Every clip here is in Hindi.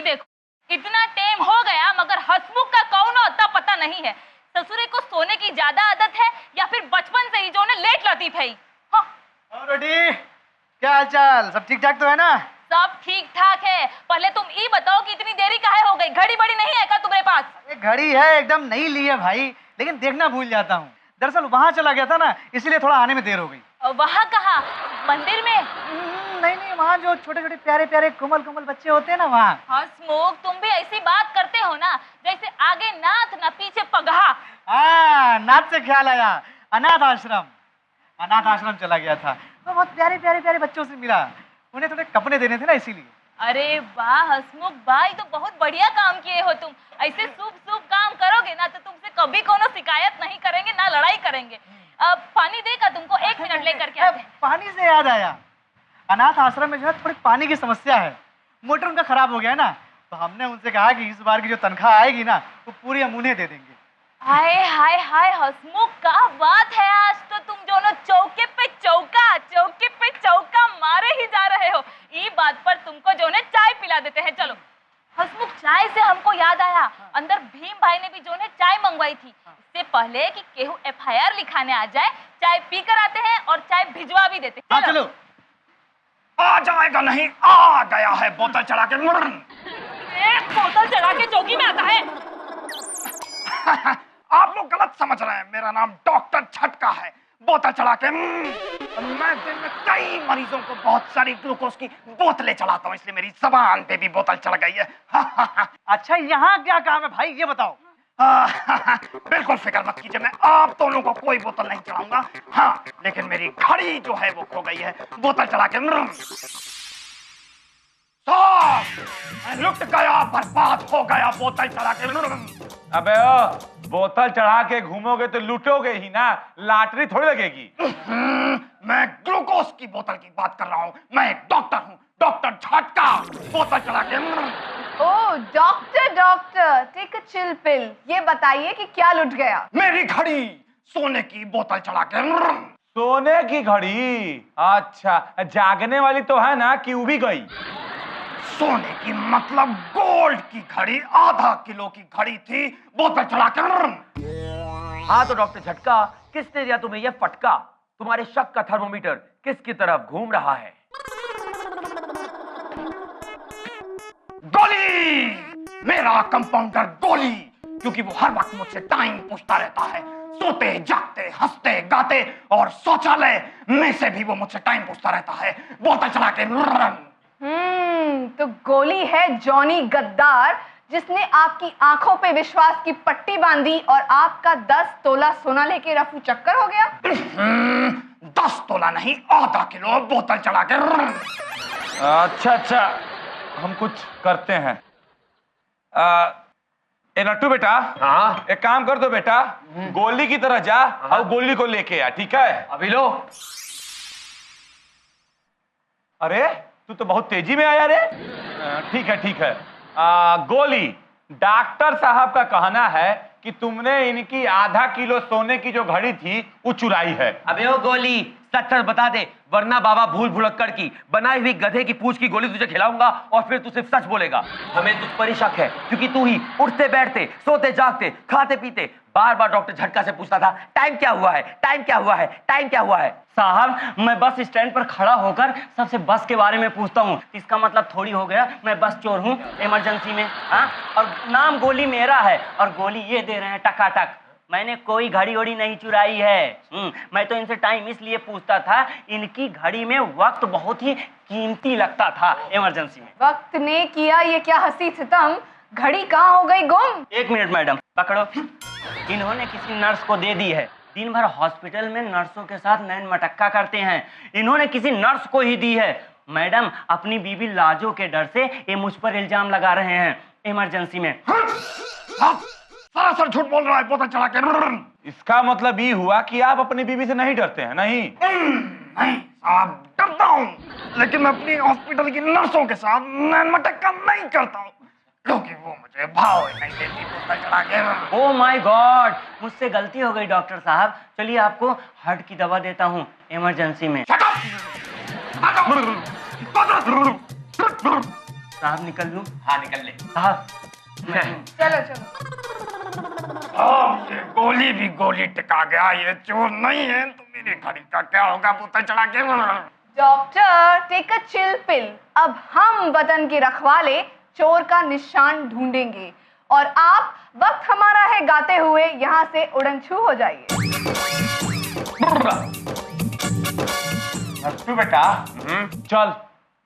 देखो, इतना टाइम हो गया मगर हसमुख का कौन अता पता नहीं है। ससुरे को सोने की ज्यादा आदत है या फिर बचपन से ही जो उन्हें लेट लतीफ है। हाँ। क्या हाल चाल, सब ठीक ठाक तो है ना? सब ठीक ठाक है। पहले तुम ये बताओ कि इतनी देरी काहे हो गई? घड़ी बड़ी नहीं है क्या तुम्हारे पास? घड़ी है, एकदम नई ली है भाई, लेकिन देखना भूल जाता हूँ। दरअसल वहाँ चला गया था ना, इसलिए थोड़ा आने में देर हो गई। वहाँ कहाँ? मंदिर में? नहीं, वहाँ जो छोटे छोटे प्यारे प्यारे कोमल कोमल बच्चे होते हैं ना, वहाँ। हसमुख, तुम भी ऐसी बात करते हो ना जैसे आगे नाथ ना पीछे पगहा। हाँ, नाथ से ख्याल आया, अनाथ आश्रम चला गया था, तो बहुत प्यारे प्यारे प्यारे बच्चों से मिला। उन्हें थोड़े कपड़े देने थे ना, इसीलिए। अरे वाह हसमुख भाई, तो बहुत बढ़िया काम किए हो तुम। ऐसे शुभ काम करोगे ना तो तुमसे कभी कोनो शिकायत नहीं करेंगे, ना लड़ाई करेंगे। पानी देगा तुमको? 1 मिनट लेकर के आते हैं। पानी से याद आया, अनाथ आश्रम में जो है थोड़ी पानी की समस्या है। मोटर उनका खराब हो गया है ना, तो हमने उनसे कहा कि इस बार की जो तनख्वाह आएगी ना, वो पूरी हम उन्हें दे देंगे। हाय हाय हाय हसमुख, क्या बात है, आज तो तुम दोनों चौके पे चौका मारे ही जा रहे हो। ये बात पर तुमको जो है चाय पिला देते हैं। चलो हसमुख, चाय से हमको याद आया, अंदर भीम भाई ने भी जो है चाय मंगवाई थी। इससे पहले कि केहू FIR लिखाने आ जाए, चाय पी कर आते हैं और चाय भिजवा भी देते हैं। चलो। आ जाएगा नहीं, आ गया है बोतल चढ़ा के। एक बोतल चढ़ा के चौकी में आता है। आप लोग गलत समझ रहे हैं, मेरा नाम डॉक्टर झटका है। बोतल चढ़ा के मैं दिन में कई मरीजों को बहुत सारी ग्लूकोज की बोतलें चढ़ाता हूँ, इसलिए मेरी जबान पे भी बोतल चढ़ गई है। अच्छा, यहाँ क्या काम है भाई, ये बताओ। बिल्कुल फिक्र मत कीजिए, मैं आप दोनों को कोई बोतल नहीं चढ़ाऊंगा। हाँ, लेकिन मेरी घड़ी जो है वो खो गई है। बोतल चढ़ा के लुट गया, बर्बाद हो गया। बोतल चढ़ा के अबे ओ, बोतल चढ़ा के घूमोगे तो लूटोगे ही ना, लॉटरी थोड़ी लगेगी। मैं ग्लूकोज की बोतल की बात कर रहा हूँ। मैं एक डॉक्टर हूँ, डॉक्टर झटका। बोतल चढ़ा के oh doctor, take a chill pill. ये बताइए कि क्या लुट गया? मेरी घड़ी, सोने की बोतल चढ़ा के। सोने की घड़ी? अच्छा, जागने वाली तो है ना कि उभी गई? सोने की मतलब गोल्ड की घड़ी, आधा किलो की घड़ी थी। बोतल चढ़ा कर। हाँ तो डॉक्टर झटका, किसने दिया तुम्हें यह फटका? तुम्हारे शक का थर्मोमीटर किसकी तरफ घूम रहा है? गोली, मेरा कंपाउंडर गोली, क्योंकि वो हर वक्त मुझसे टाइम पूछता रहता है। सोते जागते, हंसते गाते और शौचालय में से भी वो मुझसे टाइम पूछता रहता है। बोतल चला के। तो गोली है जॉनी गद्दार, जिसने आपकी आंखों पे विश्वास की पट्टी बांधी और आपका 10 तोला सोना लेके रफू चक्कर हो गया। 10 तोला नहीं, आधा किलो। बोतल चढ़ा के। अच्छा, हम कुछ करते हैं। नट्टू बेटा, हाँ? एक काम कर दो बेटा, गोली की तरह जा और गोली को लेके आ, ठीक है? अभी लो। अरे तू तो बहुत तेजी में आया रे। ठीक है। गोली, डॉक्टर साहब का कहना है कि तुमने इनकी आधा किलो सोने की जो घड़ी थी वो चुराई है। अबे ओ गोली, सच बता दे, वरना बाबा भूल भुलक्कड़ की बनाई हुई गधे की पूंछ की गोली तुझे खिलाऊंगा और फिर तू सिर्फ सच बोलेगा। हमें तुझ पर ही शक है, क्योंकि तू ही उठते बैठते, सोते जागते, खाते पीते बार बार डॉक्टर झटका से पूछता था, टाइम क्या हुआ है। साहब, मैं बस स्टैंड पर खड़ा होकर सबसे बस के बारे में पूछता हूँ, इसका मतलब थोड़ी हो गया मैं बस चोर हूँ इमरजेंसी में। हाँ, और नाम गोली मेरा है और गोली ये दे रहे हैं टकाटक। मैंने कोई घड़ी वड़ी नहीं चुराई है। मैं तो इनसे टाइम इसलिए पूछता था, इनकी घड़ी में वक्त बहुत ही कीमती लगता था इमरजेंसी में। वक्त ने किया ये क्या हंसी सितम, घड़ी कहाँ हो गई गुम? 1 मिनट मैडम, पकड़ो। इन्होंने किसी नर्स को दे दी है। दिन भर हॉस्पिटल में नर्सों के साथ नैन मटक्का करते हैं, इन्होंने किसी नर्स को ही दी है। मैडम, अपनी बीबी लाजो के डर से ये मुझ पर इल्जाम लगा रहे हैं इमरजेंसी में। सरासर झूठ बोल रहा है। बोतल चढ़ा के। इसका मतलब ये हुआ कि आप अपनी बीवी से नहीं डरते हैं? नहीं साहब, डरता हूँ, लेकिन मैं अपनी हॉस्पिटल की नर्सों के साथ नैन मटक्का नहीं करता हूँ, क्योंकि वो मुझे भाव नहीं देती। बोतल चढ़ा के। ओह माय गॉड, मुझसे गलती हो गई डॉक्टर साहब। चलिए आपको हार्ट की दवा देता हूँ इमरजेंसी में। साहब निकल लूं? हाँ निकल ले। साहब चलो चलो। अब ये गोली भी गोली टिका गया, ये चोर नहीं है तो मेरी घड़ी का क्या होगा बोतल चढ़ा के। Doctor take a chill pill. अब हम वतन के रखवाले चोर का निशान ढूंढेंगे और आप वक्त हमारा है गाते हुए यहाँ से उड़नछू हो जाइए। नट्टू बेटा, चल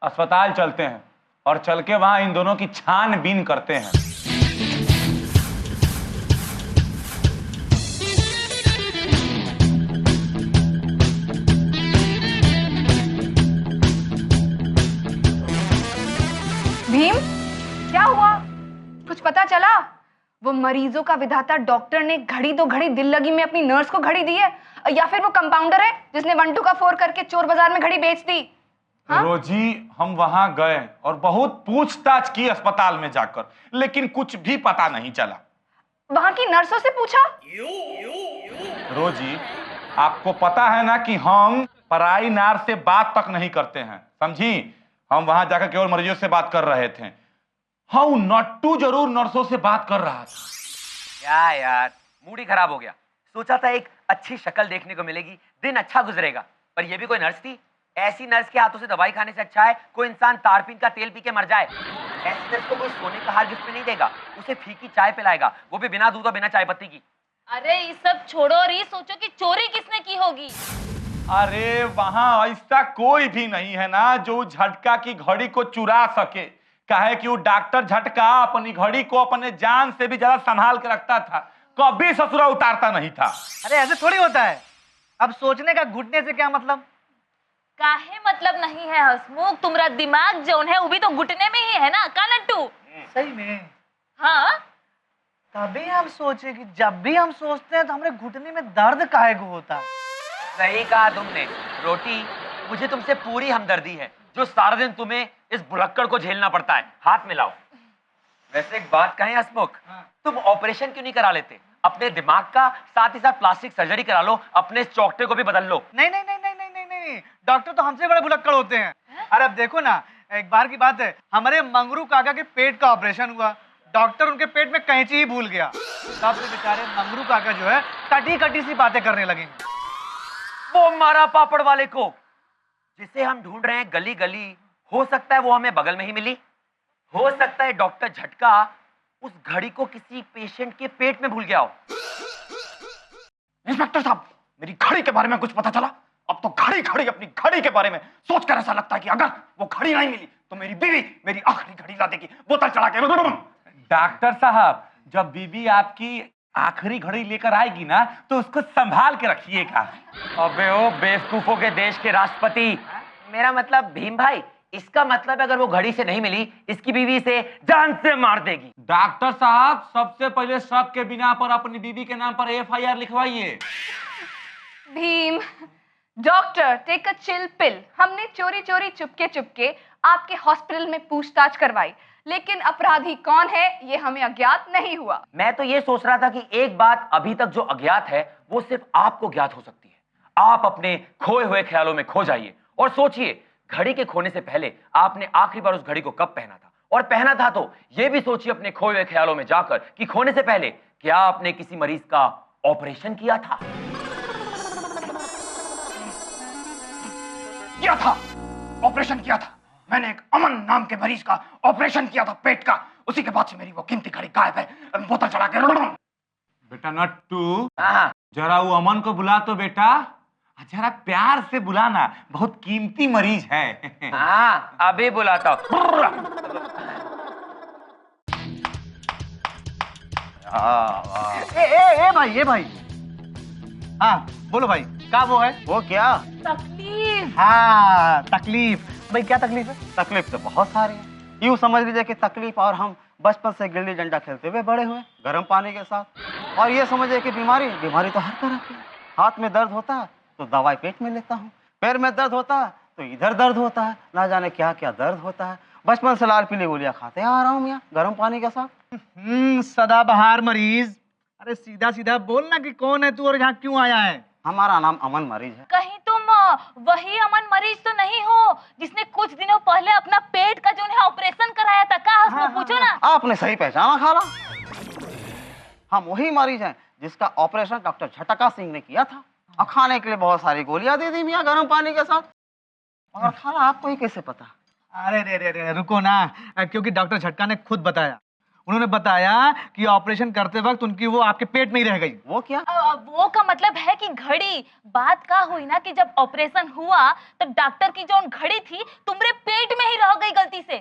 अस्पताल चलते हैं और चल के वहां इन दोनों की छानबीन करते हैं। भीम, क्या हुआ? कुछ पता चला? वो मरीजों का विधाता डॉक्टर ने घड़ी दो घड़ी दिल लगी में अपनी नर्स को घड़ी दी है, या फिर वो कंपाउंडर है जिसने 1 2 का 4 करके चोर बाजार में घड़ी बेच दी? हाँ? रोजी, हम वहां गए और बहुत पूछताछ की अस्पताल में जाकर, लेकिन कुछ भी पता नहीं चला। वहां की नर्सों से पूछा? रोजी, आपको पता है ना कि हम पराई नार से बात तक नहीं करते हैं, समझी? हम वहां जाकर केवल मरीजों से बात कर रहे थे। हाँ, नट्टू जरूर नर्सों से बात कर रहा था। क्या यार, मूड ही खराब हो गया। सोचा था एक अच्छी शक्ल देखने को मिलेगी, दिन अच्छा गुजरेगा, पर ये भी कोई नर्स थी? ऐसी नर्स के हाथों से दवाई खाने से अच्छा है कोई इंसान तारपीन का तेल पी के मर जाए। ऐसी नर्स को कोई सोने का हार गिफ्ट में नहीं देगा, उसे फीकी चाय पिलाएगा, वो भी बिना दूध और बिना चाय पत्ती की। अरे ये सब छोड़ो और ये सोचो कि चोरी किसने की होगी। अरे वहां ऐसा कोई भी नहीं है ना जो झटका की घड़ी को चुरा सके। कहे कि वो डॉक्टर झटका अपनी घड़ी को अपने जान से भी ज्यादा संभाल के रखता था, कभी ससुरा उतारता नहीं था। अरे ऐसे थोड़ी होता है। अब सोचने का घुटने से क्या मतलब? काहे मतलब नहीं है हसमुख, तुम्हारा दिमाग जो है वो भी तो घुटने में ही है ना का नट्टू? सही में। हाँ, तभी हम सोचे कि जब भी हम सोचते हैं तो हमारे घुटने में दर्द काहे को होता है। सही कहा तुमने रोटी, मुझे तुमसे पूरी हमदर्दी है जो सारा दिन तुम्हें इस भुलक्कड़ को झेलना पड़ता है। हाथ मिलाओ। वैसे एक बात कहें हसमुख, तुम ऑपरेशन क्यों नहीं करा लेते? अपने दिमाग का, साथ ही साथ प्लास्टिक सर्जरी करा लो, अपने इस चौकटे को भी बदल लो। नहीं नहीं नहीं नहीं नहीं नहीं नहीं, डॉक्टर तो हमसे बड़े भुलक्कड़ होते हैं। अरे अब देखो ना, एक बार की बात है, हमारे मंगरू काका के पेट का ऑपरेशन हुआ, डॉक्टर उनके पेट में कैंची ही भूल गया। तब से बेचारे मंगरू काका जो है कटी कटी सी बातें करने लगे। वो मारा पापड़ वाले को जिसे हम ढूंढ रहे हैं गली गली, हो सकता है वो हमें बगल में ही मिली। हो सकता है डॉक्टर झटका उस घड़ी को किसी पेशेंट के पेट में भूल गया हो। इंस्पेक्टर साहब, मेरी घड़ी के बारे में कुछ पता चला? अब तो घड़ी घड़ी अपनी घड़ी के बारे में सोचकर ऐसा लगता है कि अगर वो घड़ी नहीं मिली तो मेरी बीवी मेरी आखिरी घड़ी ला देगी, बोतल चढ़ा के। डॉक्टर साहब, जब बीबी आपकी आखिरी घड़ी लेकर आएगी ना तो उसको संभाल के रखिएगा। अबे ओ बेवकूफों के देश के राष्ट्रपति, मेरा मतलब भीम भाई, इसका मतलब अगर वो घड़ी से नहीं मिली, इसकी बीवी से जान से मार देगी। डॉक्टर साहब, सबसे पहले शक के बिना पर अपनी बीवी के नाम पर FIR लिखवाइए। Bheem, doctor take a chill pill. हमने चोरी चोरी चुपके चुपके आपके हॉस्पिटल में पूछताछ करवाई, लेकिन अपराधी कौन है ये हमें अज्ञात नहीं हुआ। मैं तो ये सोच रहा था कि एक बात अभी तक जो अज्ञात है वो सिर्फ आपको ज्ञात हो सकती है। आप अपने खोए हुए ख्यालों में खो जाइए और सोचिए, घड़ी के खोने से पहले आपने आखिरी बार उस घड़ी को कब पहना था, और पहना था तो ये भी सोचिए अपने खोए हुए ख्यालों में जाकर कि खोने से पहले क्या आपने किसी मरीज का ऑपरेशन किया था? किया था, ऑपरेशन किया था। मैंने एक अमन नाम के मरीज का ऑपरेशन किया था, पेट का। उसी के बाद से मेरी वो कीमती घड़ी गायब है। बोतल चढ़ा के। बेटा नट्टू, हाँ, जरा वो अमन को बुला तो बेटा, जरा प्यार से बुलाना, बहुत कीमती मरीज है। हाँ, अभी बुलाता हूँ। ए भाई। हाँ बोलो भाई, क्या वो है? वो क्या? तकलीफ। हाँ तकलीफ। भाई क्या तकलीफ है? तकलीफ तो बहुत सारी है। यूं समझ लीजिए कि तकलीफ और हम बचपन से गिल्ली डंडा खेलते हुए बड़े हुए, गर्म पानी के साथ। और ये समझिए कि बीमारी तो हर तरह की है। हाथ में दर्द होता है तो दवाई पेट में लेता हूँ, पैर में दर्द होता है तो इधर दर्द होता है, ना जाने क्या क्या दर्द होता है। बचपन से लाल पीली गोलियां खाते आ रहा हूँ यहाँ गर्म पानी के साथ। सदाबहार मरीज। अरे सीधा सीधा बोलना कि कौन है तू और यहाँ क्यों आया है? हमारा नाम अमन मरीज है। कहीं तुम वही अमन मरीज तो नहीं हो जिसने कुछ दिनों पहले अपना पेट का जो है ऑपरेशन कराया था? का उसको पूछो ना। आपने सही पहचाना खाला, हम वही मरीज हैं जिसका ऑपरेशन डॉक्टर झटका सिंह ने किया था और खाने के लिए बहुत सारी गोलियां दे दी मियां गर्म पानी के साथ। और खाला आपको ही कैसे पता? अरे रे रे रे रुको ना, क्योंकि डॉक्टर झटका ने खुद बताया। उन्होंने बताया कि ऑपरेशन करते वक्त उनकी वो आपके पेट में ही रह गई। वो क्या? वो का मतलब है कि घड़ी। बात का हुई ना कि जब ऑपरेशन हुआ तब डॉक्टर की जो घड़ी थी तुम्हारे पेट में ही रह गई गलती से।